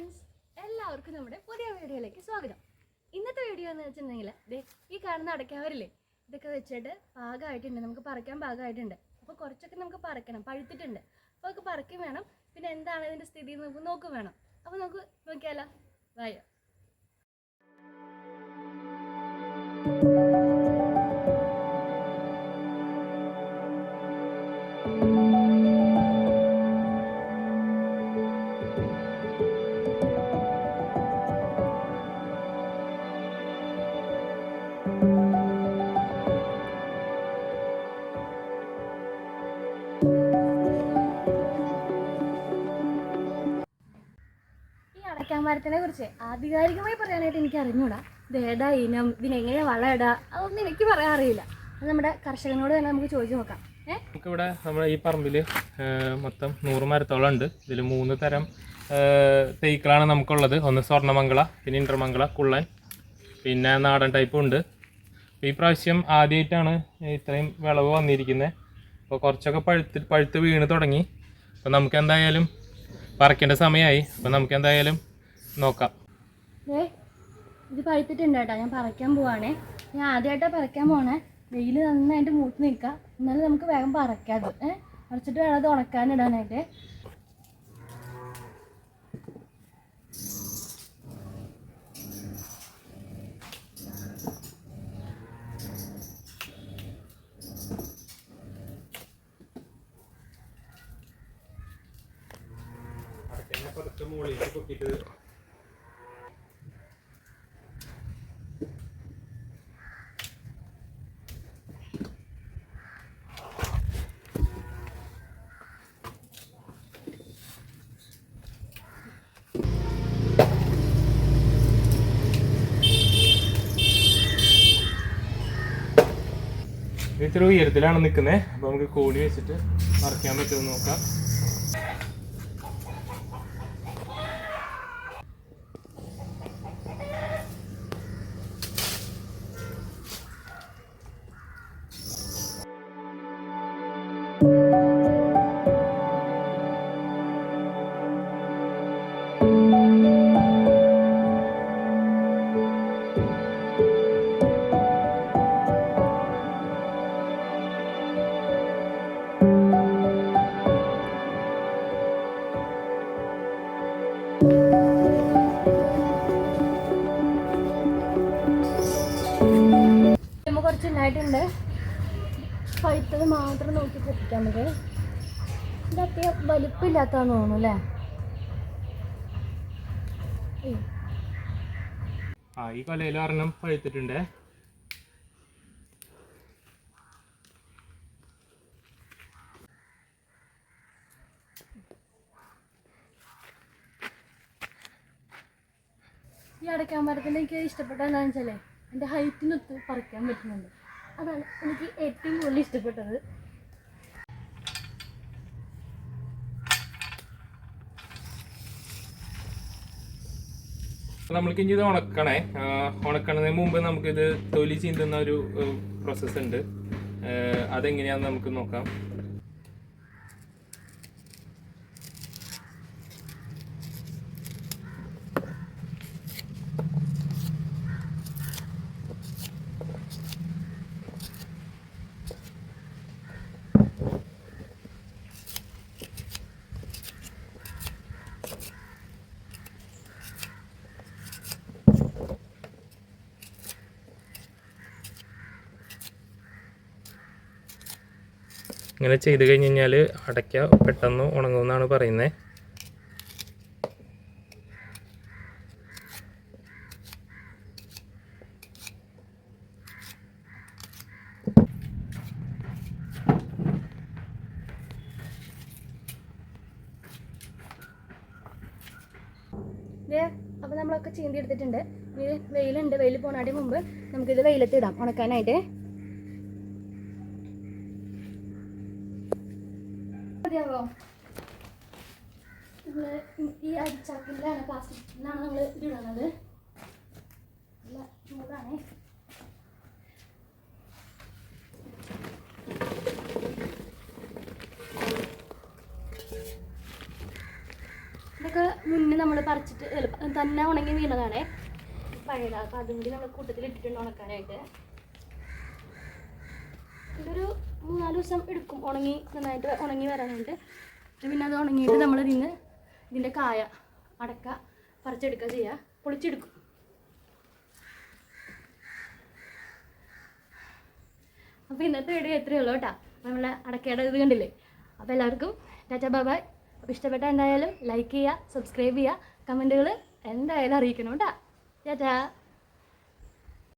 Friends, എല്ലാവർക്കും നമ്മുടെ പുതിയ വീഡിയോയിലേക്ക് സ്വാഗതം. ഇന്നത്തെ വീഡിയോ എന്ന് വെച്ചിട്ടുണ്ടെങ്കിൽ ഈ കാണുന്ന അടയ്ക്കാവരില്ലേ, ഇതൊക്കെ വെച്ചിട്ട് പാകമായിട്ടുണ്ട്, നമുക്ക് പറിക്കാൻ പാകമായിട്ടുണ്ട്. അപ്പോൾ കുറച്ചൊക്കെ നമുക്ക് പറിക്കണം, പഴുത്തിട്ടുണ്ട്. അപ്പോൾ നമുക്ക് പറിക്കും വേണം, പിന്നെ എന്താണ് ഇതിൻ്റെ സ്ഥിതി നമുക്ക് നോക്കും വേണം. അപ്പോൾ നമുക്ക് നോക്കിയാലോ, വായോ. മരത്തിനെ കുറിച്ച് ആധികാരികമായി പറയാനായിട്ട് എനിക്ക് അറിഞ്ഞൂടാ. ഇത് ഏതാ ഇനം, ഇതിനെങ്ങനെയാ വളമിടാ, അതൊന്നും എനിക്ക് പറയാൻ അറിയില്ല. അത് നമ്മുടെ കർഷകനോട് തന്നെ നമുക്ക് ചോദിച്ചു നോക്കാം. നമുക്കിവിടെ നമ്മുടെ ഈ പറമ്പിൽ മൊത്തം 100 മരത്തോളം ഉണ്ട്. ഇതിൽ 3 തരം തൈക്കളാണ് നമുക്കുള്ളത്. ഒന്ന് സ്വർണ്ണമംഗള, പിന്നെ ഇന്റർമംഗള, കുള്ളൻ, പിന്നെ നാടൻ ടൈപ്പും ഉണ്ട്. ഈ പ്രാവശ്യം ആദ്യമായിട്ടാണ് ഇത്രയും വിളവ് വന്നിരിക്കുന്നത്. അപ്പോൾ കുറച്ചൊക്കെ പഴുത്ത് വീണ് തുടങ്ങി. അപ്പോൾ നമുക്ക് എന്തായാലും പറിക്കേണ്ട സമയമായി. അപ്പോൾ നമുക്ക് എന്തായാലും നോക്കാം. ഇത് പഴുത്തിട്ടുണ്ട് കേട്ടോ. ഞാൻ പറിക്കാൻ പോവാണേ. ഞാൻ ആദ്യമായിട്ടാണ് പറിക്കാൻ പോണേ. വെയിൽ നന്നായിട്ട് മൂത്ത് നിൽക്കാം, എന്നാലും നമുക്ക് വേഗം പറിക്കാത്. പറിച്ചിട്ട് വേണം അത് ഉണക്കാനിടാനായിട്ട്. ഇത്ര ഉയരത്തിലാണ് നിൽക്കുന്നത്. അപ്പോൾ നമുക്ക് കോണി വെച്ചിട്ട് മറിക്കാൻ പറ്റുമെന്ന് നോക്കാം. കുറച്ചുണ്ടായിട്ടുണ്ട്. പഴുത്തത് മാത്രം നോക്കി പൊട്ടിക്കാൻ മതി. ഇത് അത്യാവശ്യം വലിപ്പില്ലാത്തതാന്ന് തോന്നുന്നു അല്ലേ? ഈ കൊലയിൽ ഒരെണ്ണം പഴുത്തിട്ടുണ്ട്. ഈ അടയ്ക്കാൻ മരത്തിൻ്റെ എനിക്ക് ഇഷ്ടപ്പെട്ട എന്താണെന്ന് വെച്ചാലേ, എൻ്റെ ഹൈറ്റിനൊത്ത് പറിക്കാൻ പറ്റുന്നുണ്ട്. അതാണ് എനിക്ക് ഏറ്റവും കൂടുതൽ ഇഷ്ടപ്പെട്ടത്. നമ്മൾക്ക് ഇനി ഇത് ഉണക്കണേ. ഉണക്കണതിന് മുമ്പ് നമുക്കിത് തൊലി ചീന്തുന്ന ഒരു പ്രോസസ്സ് ഉണ്ട്. അതെങ്ങനെയാണെന്ന് നമുക്ക് നോക്കാം. ഇങ്ങനെ ചെയ്ത് കഴിഞ്ഞ് കഴിഞ്ഞാൽ അടയ്ക്ക പെട്ടെന്ന് ഉണങ്ങുമെന്നാണ് പറയുന്നത്. അപ്പോൾ നമ്മളൊക്കെ ചീന്തി എടുത്തിട്ടുണ്ട്. ഇത് വെയിലുണ്ട്. വെയിൽ പോണാടി മുമ്പ് നമുക്കിത് വെയിലത്ത് ഇടാം ഉണക്കാനായിട്ട്. മതിയാവോ? നമ്മൾ ഈ അരിച്ചാക്കിലാണ്, പ്ലാസ്റ്റിക്കിലാണ് നമ്മൾ ഇത് ഇടുന്നത്. നല്ല ചൂടാണ്. ഇതൊക്കെ മുന്നേ നമ്മൾ പറിച്ചിട്ട് തന്നെ ഉണങ്ങി വീണതാണേ, പഴയതാണ്. അപ്പോൾ അതും കൂടി നമ്മൾ കൂട്ടത്തിൽ ഇട്ടിട്ടുണ്ട് ഉണക്കാനായിട്ട്. ഇതൊരു 3-4 ദിവസം എടുക്കും ഉണങ്ങി, നന്നായിട്ട് ഉണങ്ങി വരാനായിട്ട്. പിന്നെ അത് ഉണങ്ങിയിട്ട് നമ്മൾ ഇതിൻ്റെ കായ അടക്ക പറിച്ചെടുക്കുക ചെയ്യുക, പൊളിച്ചെടുക്കും. അപ്പോൾ ഇന്നത്തെ വീഡിയോ എത്രയേ ഉള്ളൂ കേട്ടോ. നമ്മളെ അടക്കയുടെ ഇത് കണ്ടില്ലേ. അപ്പോൾ എല്ലാവർക്കും ടാറ്റാ ബൈ ബൈ. അപ്പോൾ ഇഷ്ടപ്പെട്ട എന്തായാലും ലൈക്ക് ചെയ്യുക, സബ്സ്ക്രൈബ് ചെയ്യുക, കമൻറ്റുകൾ എന്തായാലും അറിയിക്കണം കേട്ടോ. ടാറ്റാ.